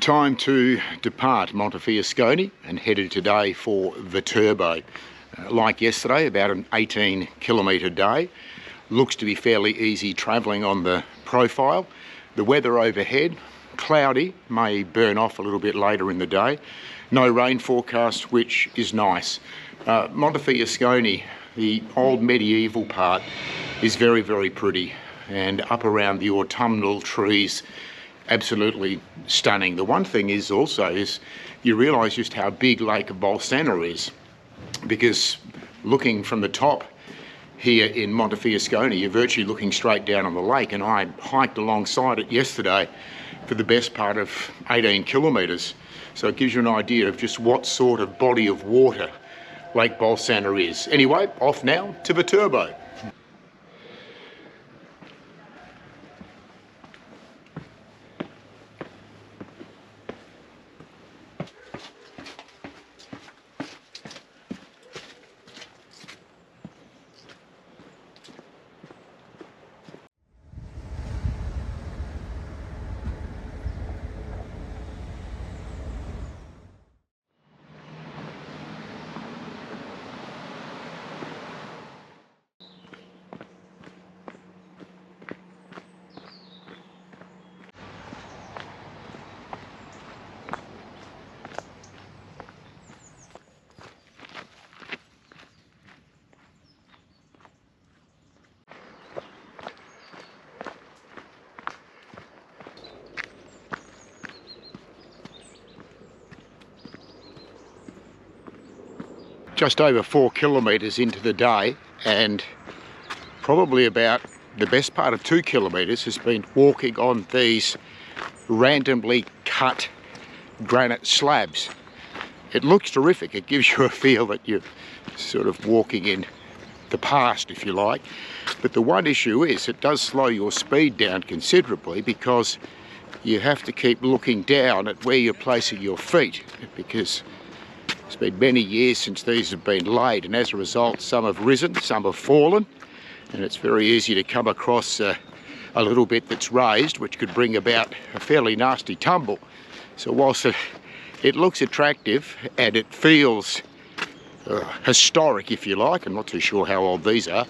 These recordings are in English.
Time to depart Montefiascone and headed today for Viterbo. Like yesterday, about an 18-kilometre day. Looks to be fairly easy travelling on the profile. The weather overhead, cloudy, may burn off a little bit later in the day. No rain forecast, which is nice. Montefiascone, the old medieval part, is very, very pretty. And up around the autumnal trees, absolutely stunning. The one thing is also you realise just how big Lake Bolsena is, because looking from the top here in Montefiascone, you're virtually looking straight down on the lake, and I hiked alongside it yesterday for the best part of 18 kilometres. So it gives you an idea of just what sort of body of water Lake Bolsena is. Anyway, off now to Viterbo. Just over 4 kilometres into the day, and probably about the best part of 2 kilometres has been walking on these randomly cut granite slabs. It looks terrific. It gives you a feel that you're sort of walking in the past, if you like. But the one issue is it does slow your speed down considerably, because you have to keep looking down at where you're placing your feet, because it's been many years since these have been laid, and as a result some have risen, some have fallen, and it's very easy to come across a little bit that's raised, which could bring about a fairly nasty tumble. So whilst it looks attractive and it feels historic, if you like, I'm not too sure how old these are,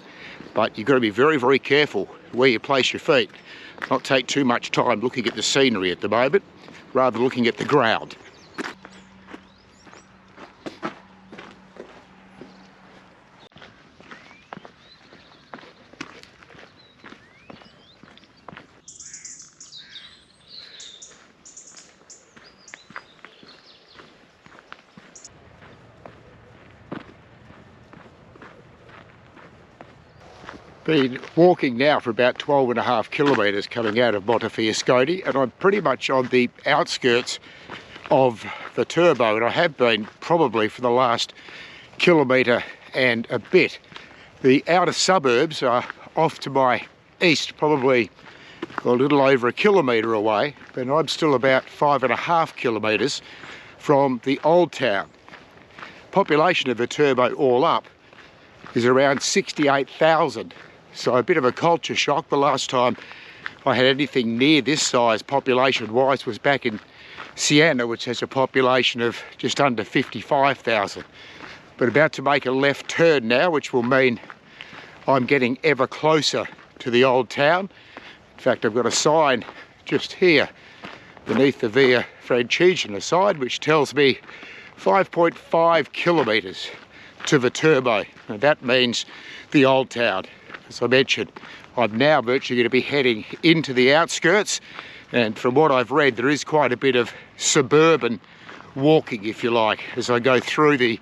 but you've got to be very, very careful where you place your feet. Not take too much time looking at the scenery at the moment, rather looking at the ground. Been walking now for about 12.5 kilometres coming out of Montefiascone, and I'm pretty much on the outskirts of Viterbo, and I have been probably for the last kilometre and a bit. The outer suburbs are off to my east, probably a little over 1 kilometre away, but I'm still about 5.5 kilometres from the old town. Population of Viterbo all up is around 68,000. So a bit of a culture shock. The last time I had anything near this size population-wise was back in Siena, which has a population of just under 55,000. But about to make a left turn now, which will mean I'm getting ever closer to the old town. In fact, I've got a sign just here beneath the Via Francigena side, which tells me 5.5 kilometres to Viterbo. And that means the old town. As I mentioned, I'm now virtually going to be heading into the outskirts, and from what I've read, there is quite a bit of suburban walking, if you like, as I go through the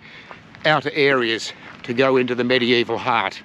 outer areas to go into the medieval heart.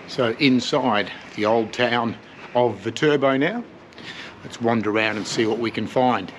So inside the old town of Viterbo now, let's wander around and see what we can find.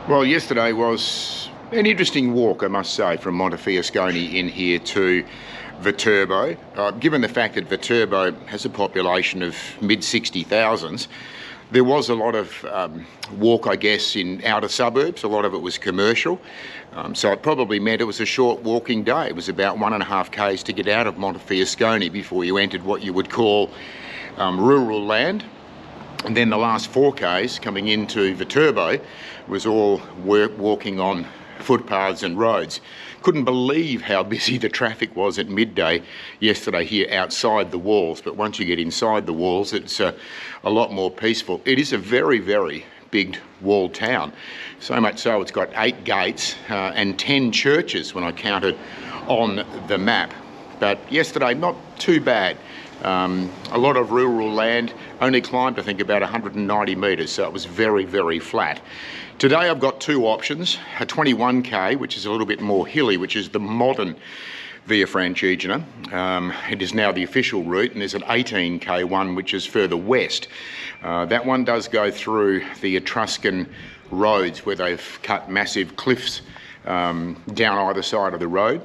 Well, yesterday was an interesting walk, I must say, from Montefiascone in here to Viterbo. Given the fact that Viterbo has a population of mid-60,000s, there was a lot of walk, I guess, in outer suburbs. A lot of it was commercial. So it probably meant it was a short walking day. It was about 1.5 k's to get out of Montefiascone before you entered what you would call rural land. And then the last 4 k's coming into Viterbo was all walking on footpaths and roads. Couldn't believe how busy the traffic was at midday yesterday here outside the walls, but once you get inside the walls it's a lot more peaceful. It is a very, very big walled town, so much so it's got 8 gates and 10 churches when I counted on the map. But yesterday not too bad. A lot of rural land, only climbed I think about 190 metres, so it was very, very flat. Today I've got 2 options, a 21k which is a little bit more hilly, which is the modern Via Francigena. It is now the official route, and there's an 18k one which is further west. That one does go through the Etruscan roads where they've cut massive cliffs down either side of the road.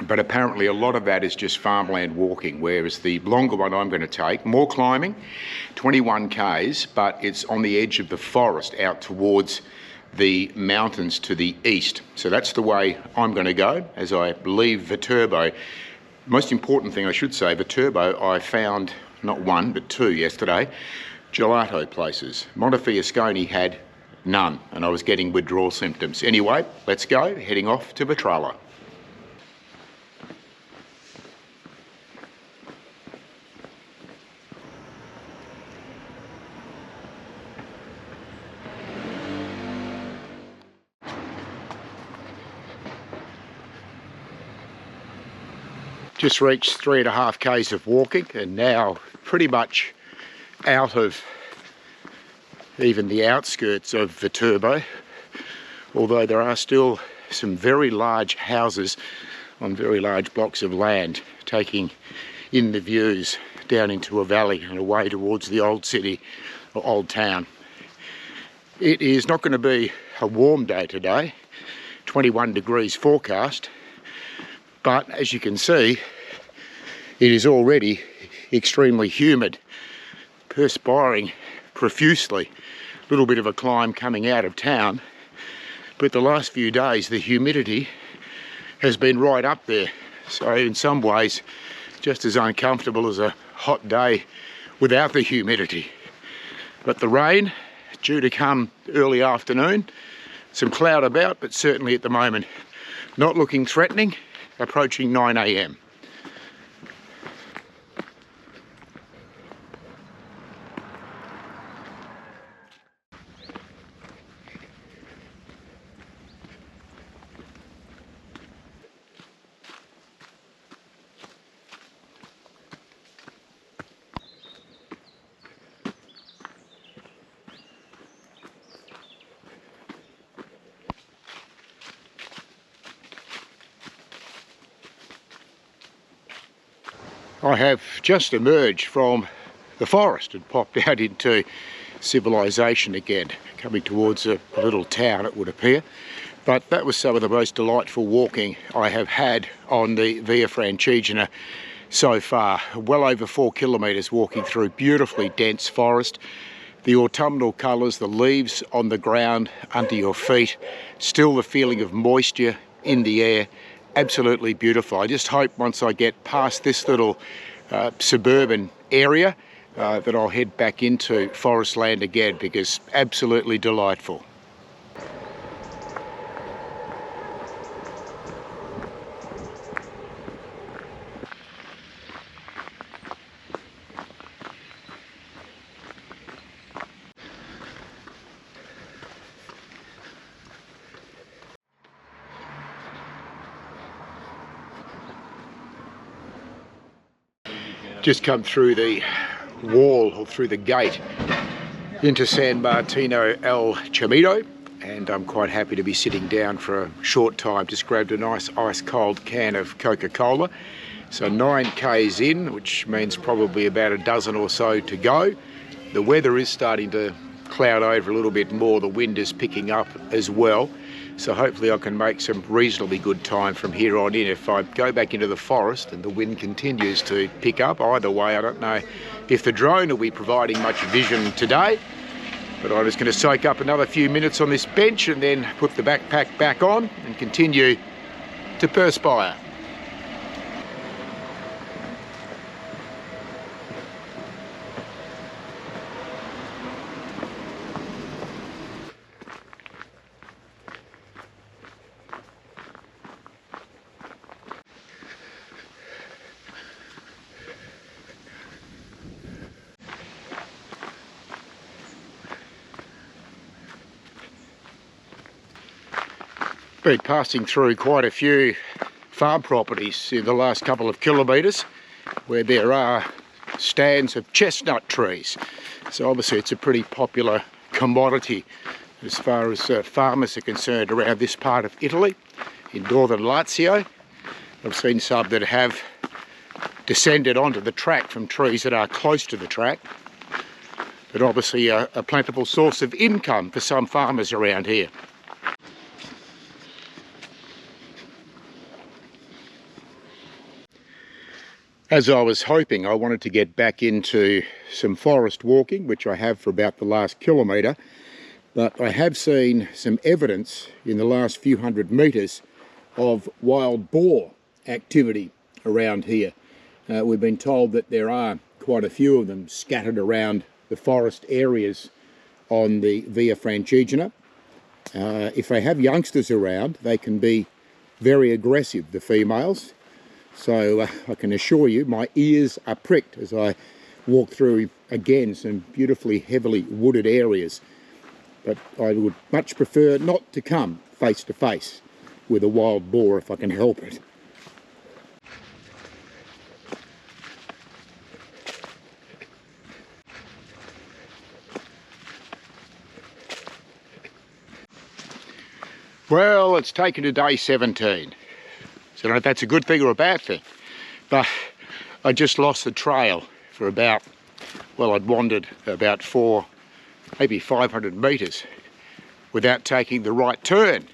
But apparently a lot of that is just farmland walking, whereas the longer one I'm going to take, more climbing, 21 k's, but it's on the edge of the forest out towards the mountains to the east. So that's the way I'm going to go as I leave Viterbo. Most important thing I should say, Viterbo, I found not 1 but 2 yesterday, gelato places. Montefiascone had none, and I was getting withdrawal symptoms. Anyway, let's go, heading off to Vetralla. Just reached 3.5 k's of walking, and now pretty much out of even the outskirts of Viterbo, although there are still some very large houses on very large blocks of land, taking in the views down into a valley and away towards the old city or old town. It is not going to be a warm day today, 21 degrees forecast. But as you can see, it is already extremely humid, perspiring profusely. A little bit of a climb coming out of town, but the last few days the humidity has been right up there. So in some ways, just as uncomfortable as a hot day without the humidity. But the rain due to come early afternoon. Some cloud about, but certainly at the moment not looking threatening. Approaching 9 AM. I have just emerged from the forest and popped out into civilization again, coming towards a little town it would appear. But that was some of the most delightful walking I have had on the Via Francigena so far. Well over 4 kilometres walking through beautifully dense forest. The autumnal colours, the leaves on the ground under your feet, still the feeling of moisture in the air. Absolutely beautiful. I just hope once I get past this little suburban area that I'll head back into forest land again, because absolutely delightful. Just come through the wall, or through the gate, into San Martino al Chimito, and I'm quite happy to be sitting down for a short time. Just grabbed a nice ice cold can of Coca-Cola. So 9 k's in, which means probably about a dozen or so to go. The weather is starting to cloud over a little bit more. The wind is picking up as well. So hopefully I can make some reasonably good time from here on in. If I go back into the forest and the wind continues to pick up, either way, I don't know if the drone will be providing much vision today. But I'm just going to soak up another few minutes on this bench and then put the backpack back on and continue to perspire. Been passing through quite a few farm properties in the last couple of kilometres where there are stands of chestnut trees. So obviously it's a pretty popular commodity as far as farmers are concerned around this part of Italy, in northern Lazio. I've seen some that have descended onto the track from trees that are close to the track, but obviously a plentiful source of income for some farmers around here. As I was hoping, I wanted to get back into some forest walking, which I have for about the last kilometre, but I have seen some evidence in the last few hundred metres of wild boar activity around here. We've been told that there are quite a few of them scattered around the forest areas on the Via Francigena. If they have youngsters around, they can be very aggressive, the females. So I can assure you my ears are pricked as I walk through again some beautifully heavily wooded areas. But I would much prefer not to come face to face with a wild boar if I can help it. Well, it's taken to day 17. So I don't know if that's a good thing or a bad thing, but I just lost the trail for about, well, I'd wandered about 400, maybe 500 metres without taking the right turn,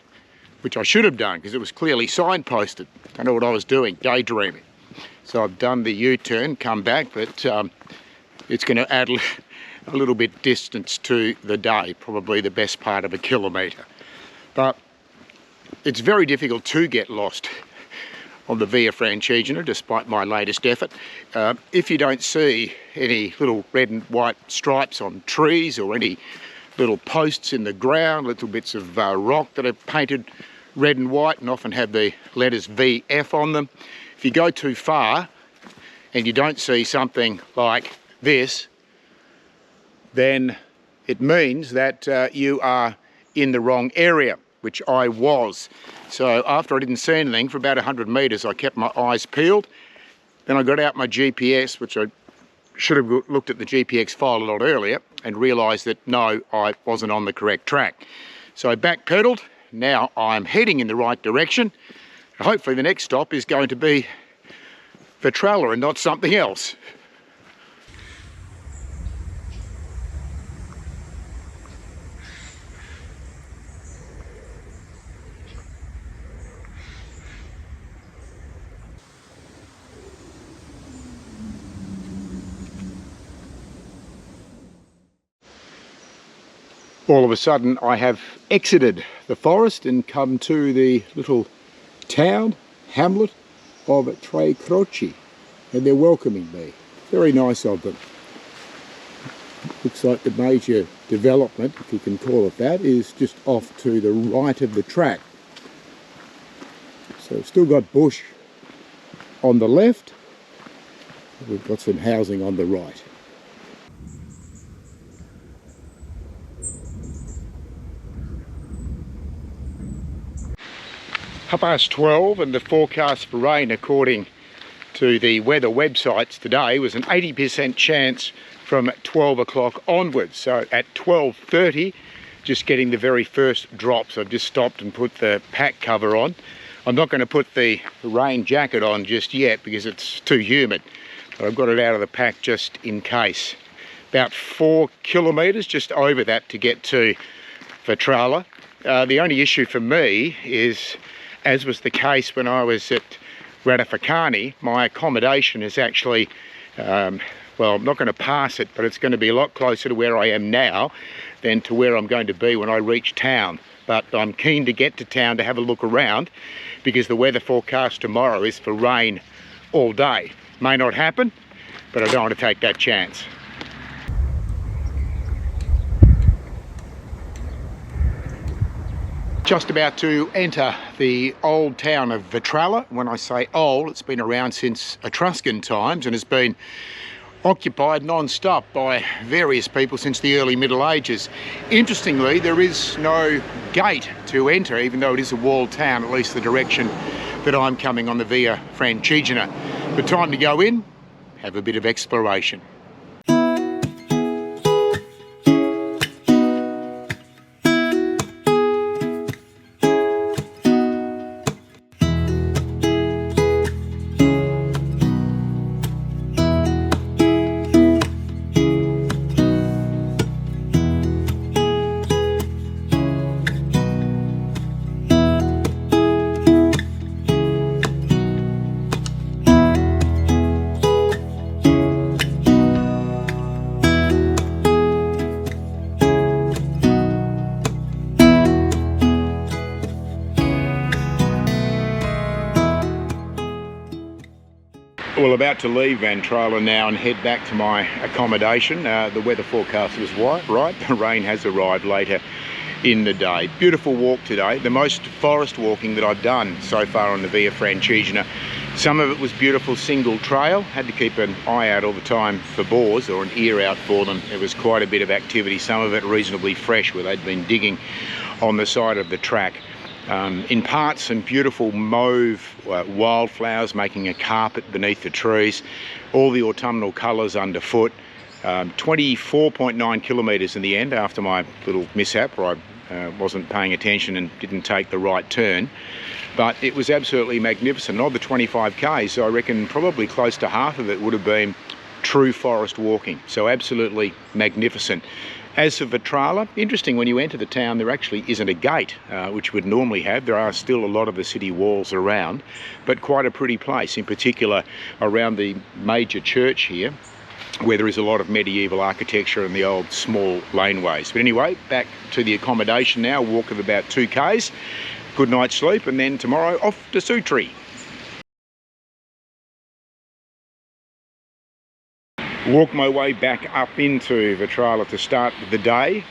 which I should have done because it was clearly signposted. I know what I was doing, daydreaming. So I've done the U-turn, come back, but it's going to add a little bit distance to the day, probably the best part of a kilometre. But it's very difficult to get lost on the Via Francigena, despite my latest effort. If you don't see any little red and white stripes on trees or any little posts in the ground, little bits of rock that are painted red and white and often have the letters VF on them, if you go too far and you don't see something like this, then it means that you are in the wrong area, which I was. So after I didn't see anything for about 100 metres, I kept my eyes peeled. Then I got out my GPS, which I should have looked at the GPX file a lot earlier and realised that no, I wasn't on the correct track. So I backpedalled. Now I'm heading in the right direction. Hopefully the next stop is going to be Vetralla and not something else. All of a sudden I have exited the forest and come to the little town, hamlet of Tre Croci, and they're welcoming me. Very nice of them. Looks like the major development, if you can call it that, is just off to the right of the track. So we've still got bush on the left, we've got some housing on the right. Half past 12 and the forecast for rain according to the weather websites today was an 80% chance from 12 o'clock onwards. So at 12:30, just getting the very first drops. I've just stopped and put the pack cover on. I'm not going to put the rain jacket on just yet because it's too humid, but I've got it out of the pack just in case. about 4 kilometres, just over that, to get to Vetralla. The only issue for me is, as was the case when I was at Ratificani, my accommodation is actually, well, I'm not going to pass it, but it's going to be a lot closer to where I am now than to where I'm going to be when I reach town. But I'm keen to get to town to have a look around, because the weather forecast tomorrow is for rain all day. May not happen, but I don't want to take that chance. Just about to enter the old town of Vetralla. When I say old, it's been around since Etruscan times and has been occupied non-stop by various people since the early Middle Ages. Interestingly, there is no gate to enter, even though it is a walled town, at least the direction that I'm coming on the Via Francigena. But time to go in, have a bit of exploration. Well, about to leave Vetralla now and head back to my accommodation. The weather forecast was right. The rain has arrived later in the day. Beautiful walk today. The most forest walking that I've done so far on the Via Francigena. Some of it was beautiful single trail. Had to keep an eye out all the time for boars, or an ear out for them. There was quite a bit of activity. Some of it reasonably fresh, where they'd been digging on the side of the track. In parts, some beautiful mauve wildflowers making a carpet beneath the trees, all the autumnal colours underfoot. 24.9 kilometres in the end after my little mishap, where I wasn't paying attention and didn't take the right turn. But it was absolutely magnificent. Of the 25 Ks, I reckon probably close to half of it would have been true forest walking. So absolutely magnificent. As for Vetralla, interesting, when you enter the town there actually isn't a gate, which would normally have. There are still a lot of the city walls around, but quite a pretty place, in particular around the major church here, where there is a lot of medieval architecture and the old small laneways. But anyway, back to the accommodation now, walk of about 2 Ks, good night's sleep, and then tomorrow off to Sutri. Walk my way back up into Vetralla to start the day.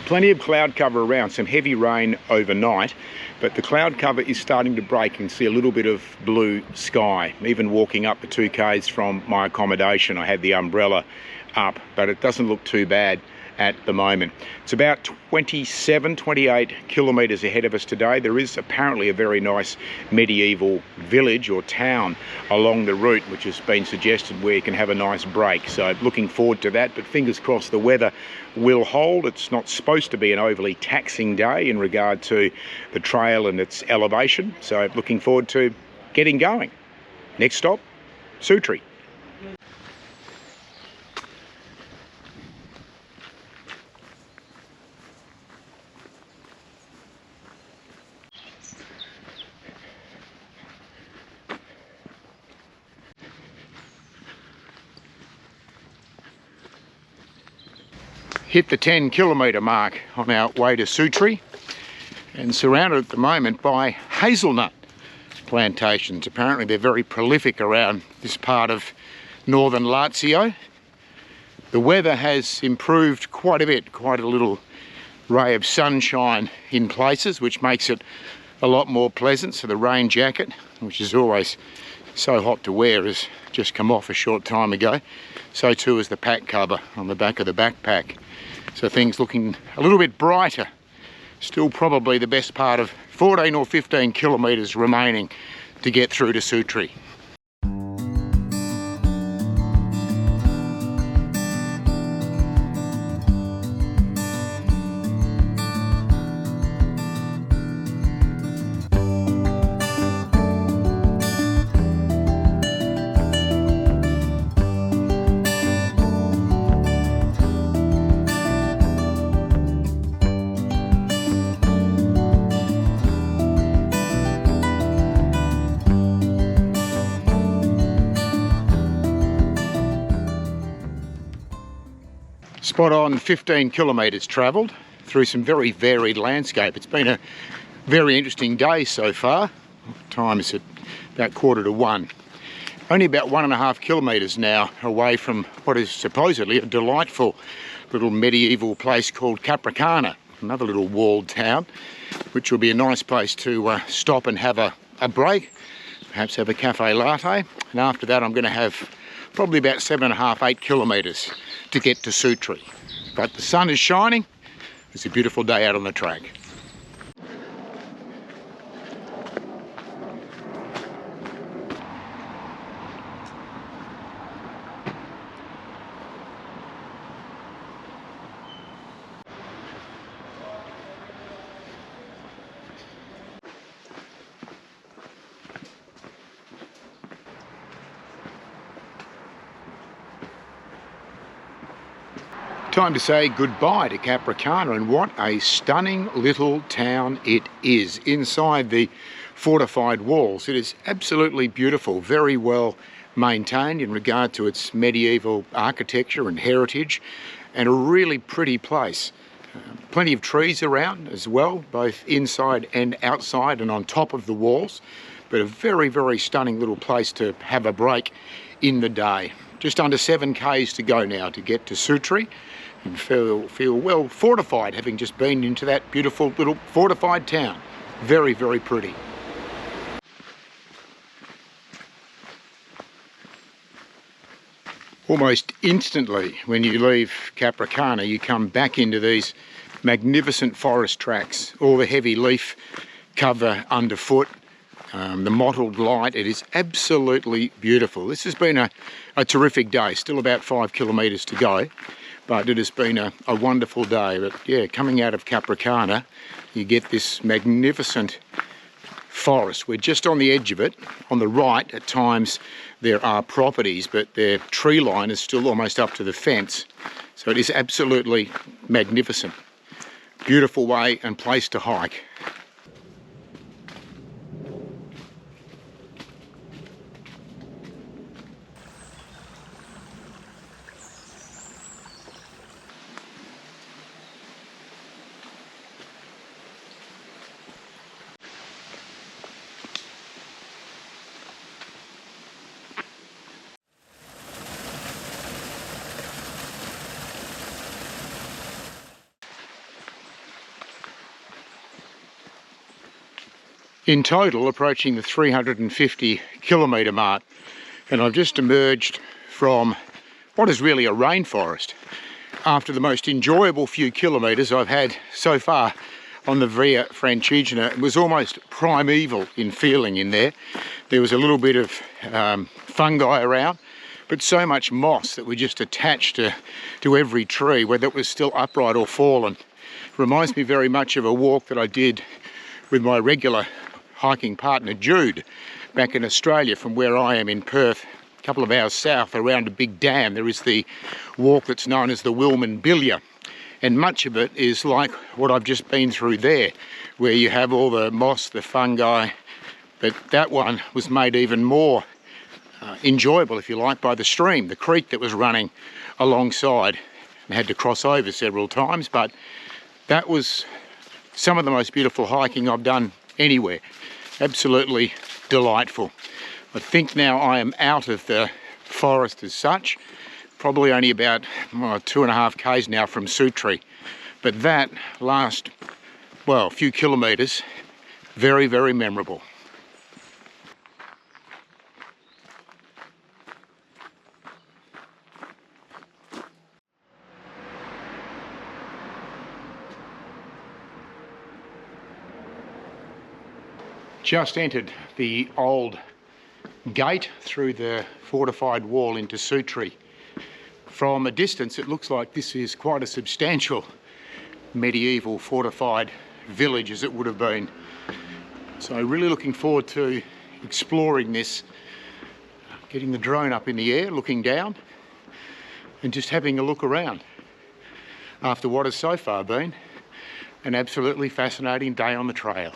Plenty of cloud cover around, some heavy rain overnight, but the cloud cover is starting to break. You can see a little bit of blue sky. Even walking up the 2 Ks from my accommodation, I had the umbrella up, but it doesn't look too bad at the moment. It's about 28 kilometres ahead of us today. There is apparently a very nice medieval village or town along the route, which has been suggested, where you can have a nice break. So looking forward to that, but fingers crossed the weather will hold. It's not supposed to be an overly taxing day in regard to the trail and its elevation. So looking forward to getting going. Next stop, Sutri. Hit the 10 kilometre mark on our way to Sutri, and surrounded at the moment by hazelnut plantations. Apparently they're very prolific around this part of northern Lazio. The weather has improved quite a bit, quite a little ray of sunshine in places, which makes it a lot more pleasant. So the rain jacket, which is always so hot to wear, has just come off a short time ago. So too is the pack cover on the back of the backpack. So things looking a little bit brighter. Still probably the best part of 14 or 15 kilometres remaining to get through to Sutri. Spot on 15 kilometres travelled through some very varied landscape. It's been a very interesting day so far. Time is at about 1:45. Only about 1.5 kilometres now away from what is supposedly a delightful little medieval place called Capranica, another little walled town, which will be a nice place to stop and have a break, perhaps have a cafe latte. And after that I'm going to have probably about 7.5, 8 kilometres to get to Sutri. But the sun is shining. It's a beautiful day out on the track. Time to say goodbye to Capranica, and what a stunning little town it is. Inside the fortified walls, it is absolutely beautiful, very well maintained in regard to its medieval architecture and heritage, and a really pretty place. Plenty of trees around as well, both inside and outside and on top of the walls, but a very, very stunning little place to have a break in the day. Just under 7 k's to go now to get to Sutri, and feel well fortified, having just been into that beautiful little fortified town. Very, very pretty. Almost instantly when you leave Capranica, you come back into these magnificent forest tracks, all the heavy leaf cover underfoot, the mottled light. It is absolutely beautiful. This has been a terrific day, still about 5 kilometres to go, but it has been a wonderful day. But yeah, coming out of Capranica, you get this magnificent forest. We're just on the edge of it. On the right, at times, there are properties, but their tree line is still almost up to the fence. So it is absolutely magnificent. Beautiful way and place to hike. In total, approaching the 350 kilometre mark, and I've just emerged from what is really a rainforest after the most enjoyable few kilometres I've had so far on the Via Francigena. It was almost primeval in feeling in there. There was a little bit of fungi around, but so much moss that were just attached to every tree, whether it was still upright or fallen. Reminds me very much of a walk that I did with my regular hiking partner Jude back in Australia from where I am in Perth, a couple of hours south around a big dam. There is the walk that's known as the Wilman-Bilya, and much of it is like what I've just been through there, where you have all the moss, the fungi, but that one was made even more enjoyable, if you like, by the stream, the creek that was running alongside. I had to cross over several times, but that was some of the most beautiful hiking I've done anywhere. Absolutely delightful. I think now I am out of the forest as such, probably only about 2.5 k's now from Sutri, but that last, well, few kilometres, very, very memorable. Just entered the old gate through the fortified wall into Sutri. From a distance it looks like this is quite a substantial medieval fortified village, as it would have been. So really looking forward to exploring this, getting the drone up in the air, looking down and just having a look around after what has so far been an absolutely fascinating day on the trail.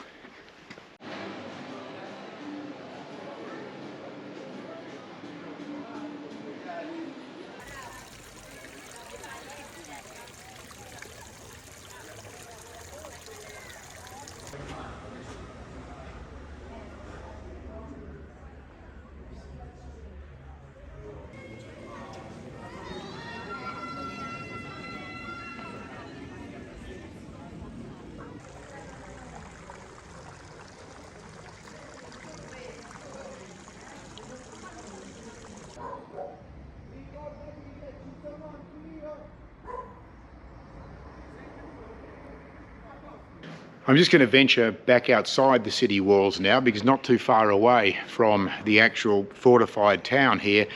I'm just going to venture back outside the city walls now, because not too far away from the actual fortified town here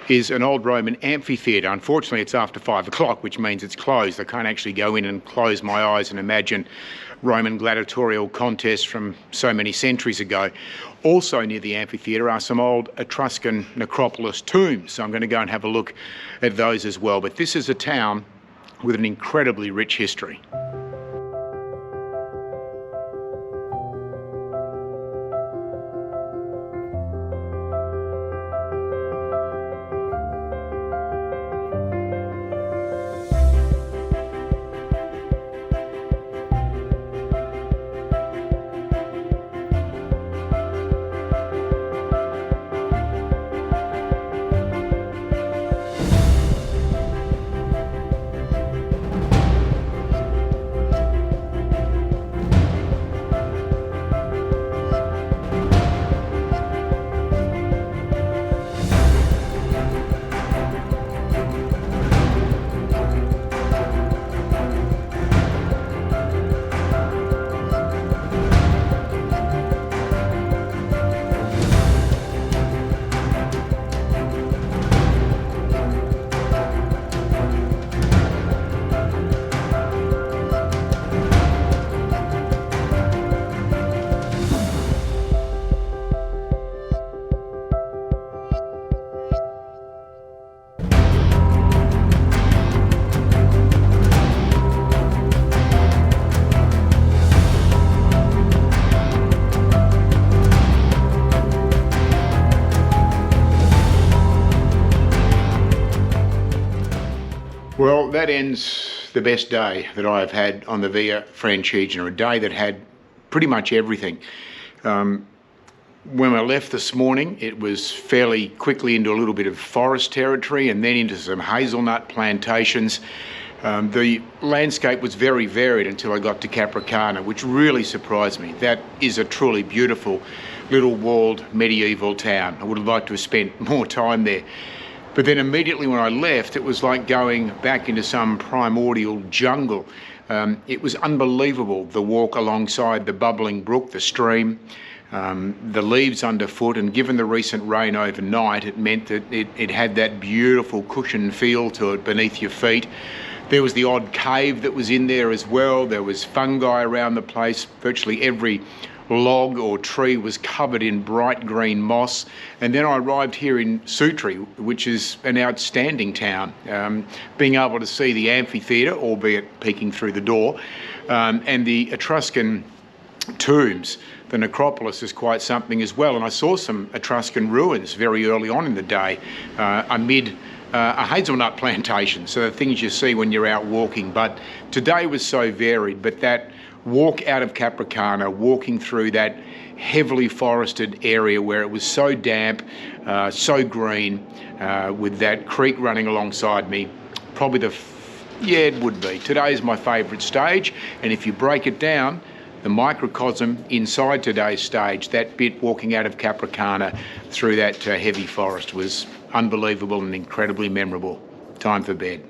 is an old Roman amphitheatre. Unfortunately, it's after 5 o'clock, which means it's closed. I can't actually go in and close my eyes and imagine Roman gladiatorial contests from so many centuries ago. Also near the amphitheatre are some old Etruscan necropolis tombs, so I'm going to go and have a look at those as well. But this is a town with an incredibly rich history. Well, that ends the best day that I have had on the Via Francigena, a day that had pretty much everything. When I left this morning, it was fairly quickly into a little bit of forest territory and then into some hazelnut plantations. The landscape was very varied until I got to Capranica, which really surprised me. That is a truly beautiful little walled medieval town. I would have liked to have spent more time there. But then immediately when I left, it was like going back into some primordial jungle. It was unbelievable, the walk alongside the bubbling brook, the stream, the leaves underfoot, and given the recent rain overnight, it meant that it had that beautiful cushioned feel to it beneath your feet. There was the odd cave that was in there as well. There was fungi around the place. Virtually every log or tree was covered in bright green moss. And then I arrived here in Sutri, which is an outstanding town. Being able to see the amphitheatre, albeit peeking through the door, and the Etruscan tombs, the necropolis, is quite something as well. And I saw some Etruscan ruins very early on in the day amid a hazelnut plantation, so the things you see when you're out walking. But today was so varied, but that walk out of Capranica, walking through that heavily forested area where it was so damp, so green, with that creek running alongside me, probably it would be. Today is my favourite stage, and if you break it down, the microcosm inside today's stage, that bit walking out of Capranica through that heavy forest, was unbelievable and incredibly memorable. Time for bed.